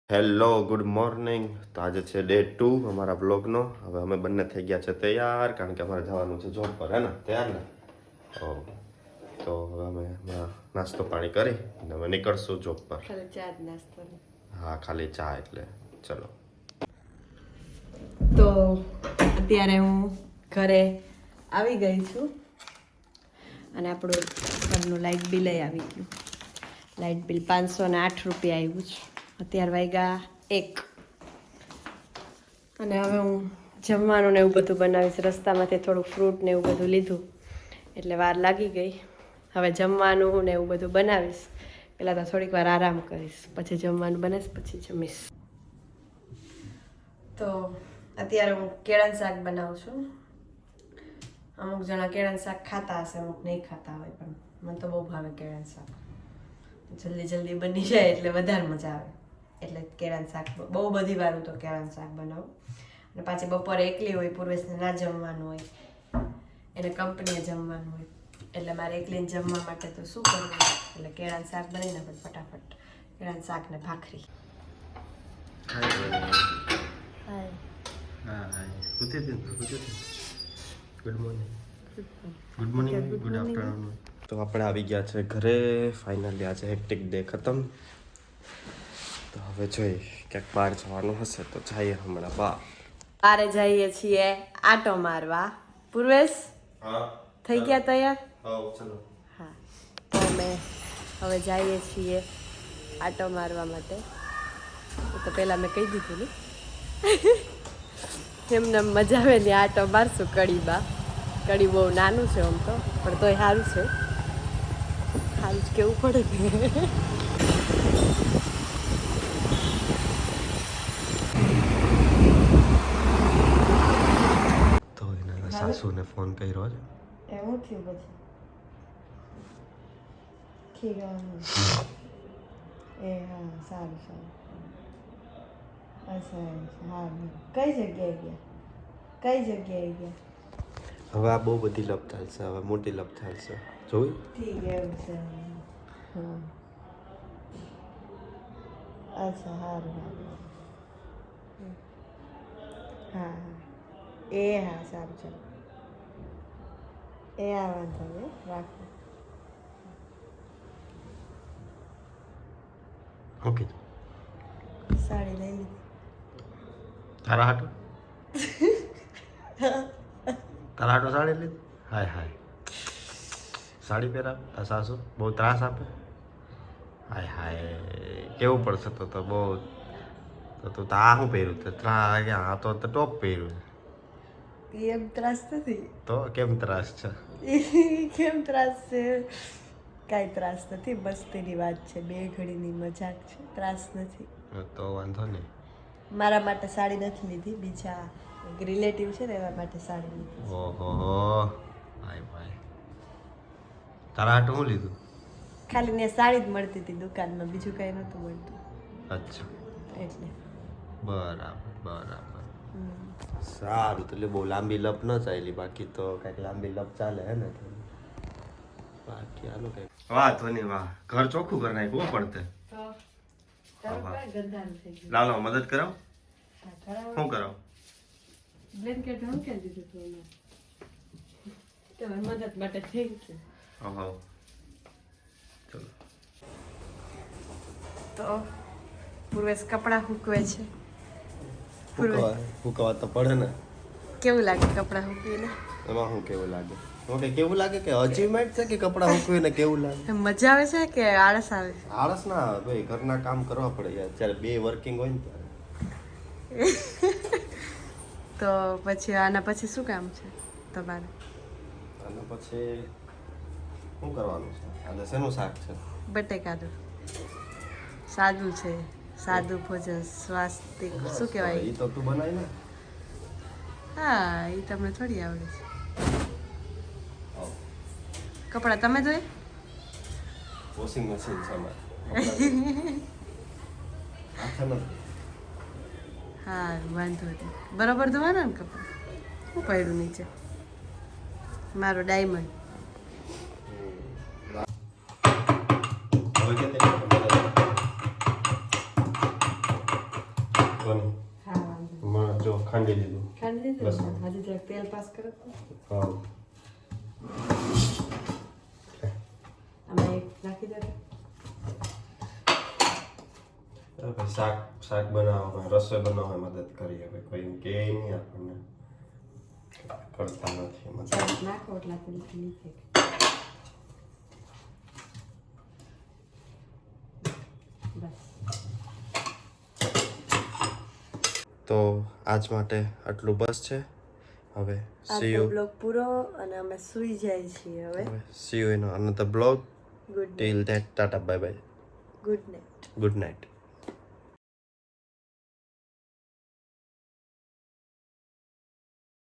Hello good morning. તો આજે છે ડે 2 અમારા બ્લોગનો. હવે અમે બંને થઈ ગયા છે તૈયાર, કારણ કે અમારે જવાનું છે જોબ પર. હે ને તૈયાર ને? તો હવે અમે હમણાં નાસ્તો પાણી કરી અને અમે નીકળશું જોબ પર. ખાલી ચા જ નાસ્તો. હા, ખાલી ચા. એટલે ચલો. તો અત્યારે હું ઘરે આવી ગઈ છું અને આપણું ઘરનું લાઇટ બિલ આવી ગયું. લાઇટ બિલ 508 રૂપિયા આવ્યું છે. અત્યારે વાગ્યા 1 અને હવે હું જમવાનું ને એવું બધું બનાવીશ. રસ્તામાંથી થોડુંક ફ્રૂટ ને એવું બધું લીધું એટલે વાર લાગી ગઈ. હવે જમવાનું ને એવું બધું બનાવીશ. પહેલાં તો થોડીક વાર આરામ કરીશ, પછી જમવાનું બનાવીશ, પછી જમીશ. તો અત્યારે હું કેળાનું શાક બનાવું છું. અમુક જણા કેળાનું શાક ખાતા હશે, અમુક નહીં ખાતા હોય, પણ મને તો બહુ ભાવે કેળાનું શાક. જલ્દી જલ્દી બની જાય એટલે વધારે મજા આવે. એટલે કેળાનું શાક બહુ બધી વાર હું તો કેળાનું શાક બનાવું. અને પાછી બપોરે એકલી હોય, પૂર્વેશને ના જમવાનું હોય, એને કંપનીએ જમવાનું હોય, એટલે મારે એકલીને જમવા માટે તો શું કરવું, એટલે કેળાનું શાક બનાવી નાખું ફટાફટ. કેળાનું શાક ને ભાખરી. Hi. Good morning. Good morning. Good afternoon. તો આપણે આવી ગયા છે ઘરે ફાઇનલી. આજે હેક્ટિક ડે ખતમ. તો હવે જોઈ ક્યાંક બહાર જવાનું હશે તો જઈએ હમણાં બહાર. બારે જઈએ છીએ આટો મારવા. પૂર્વેશ હા, થઈ ગયા તૈયાર? હા ચલો. હા, તો અમે હવે જઈએ છીએ આટો મારવા માટે. તો પહેલાં મેં કહી દીધું ને એમને મજા આવે ને આટો મારશું કડીમાં. કડી બહુ નાનું છે આમ તો, પણ તોય સારું છે. સારું જ કેવું પડે ને. તો એના સાસુને ફોન કર્યો છે. એવું થયું પછી ઠીક. એ હા, સારું સારું. અચ્છા હા. કઈ જગ્યાએ ગયા? કઈ જગ્યાએ ગયા? હવે આ બહુ બધી લપ ચાલશે. હવે મોટી લપ ચાલશે. જોઈ? ઠીક, એવું છે. હા, અચ્છા, સારું સારું. હા હા, એ હા, સારું ચાલો. એ આ વાંધો નહીં, રાખો. ઓકે. સાડી લઈ લીધી. તારા હાટુ તારા હાટુ સાડી લીધી? હાય હાય. સાડી પહેરાવ આ સાસુ બહુ ત્રાસ આપે. હાય હાય, કેવું પડશે તો બહુ. તો તું તો આ શું પહેર્યું? તે આ તો ટોપ પહેર્યું. એમ ત્રાસ નથી. તો કેમ ત્રાસ છે? કેમ ત્રાસ છે? કાંઈ ત્રાસ નથી, મસ્તીની વાત છે. બે ઘડીની મજાક છે, ત્રાસ નથી. તો વાંધો નહીં. મારા માટે સાડી નથી લીધી, બીજા એક રિલેટિવ છે ને એવા માટે સાડી લીધી. ઓહો ભાઈ ભાઈ, તારા હાટું શું લીધું? ખાલી ને સાડી જ મળતી હતી દુકાનમાં, બીજું કંઈ નહોતું મળતું. અચ્છા, એટલે બરાબર બરાબર. સારું. તો એટલે બહુ લાંબી લપ ન ચાલી, બાકી તો કંઈક લાંબી લપ ચાલે હે ને. બાકી આનું કંઈક વાહ ધોની વાહ. ઘર ચોખ્ખું કરી નાખ્યું પડતે. લાવ લાવ મદદ કરાવ. શું કરાવ? બ્લેન્કેટ મૂકી દીધું હતું તમારી મદદ માટે થઈ ગયું. ઓહો ચલો. તો પૂર્વેશ કપડાં સૂકવે છે. ફૂકવા તો પડે ને. કેવું લાગે કપડાં સૂકવીને? એમાં શું કેવું લાગે? ઓકે, કેવું લાગે કે અચીવમેન્ટ છે કે કપડાં સૂકવીને કેવું લાગે? મજા આવે છે કે આળસ આવે? આળસ ના આવે ભાઈ, ઘરના કામ કરવા પડે યાર. જ્યારે બે વર્કિંગ હોય ને ત્યારે. તો પછી આના પછી શું કામ છે તમારે? અને પછી શું કરવાનું છે? અને શેનું શાક છે? બટેકાનું. સાદું છે, સાદું ભોજન, સ્વાસ્થિક. શું કહેવાય? એ તો તું બનાવી ને. હા, એ તમને થોડી આવડે છે. કપડાં તમે ધોઈ? વોશિંગ મશીન છે અમારે. હા, વાંધો નહીં. બરાબર ધોવાના ને કપડાં. શું પડ્યું નીચે? મારો ડાયમંડ. દો લસણ. હજી જરાક તેલ પાસ કરો તો. હા આમાં એક નાખી દો ભાઈ શાક બનાવવામાં રસોઈ બનાવવામાં મદદ કરીએ ભાઈ કોઈ એમ કે નહીં આપણને કરતા નથી મદદ. ચાલ નાખો એટલે થોડી ઠંડી થઈ બસ તો આજ માટે આટલું બસ છે. હવે સી યુ બ્લોગ પૂરો અને અમે સૂઈ જાય છીએ હવે C you in another blog. Good till that Tata bye bye. Good night good night.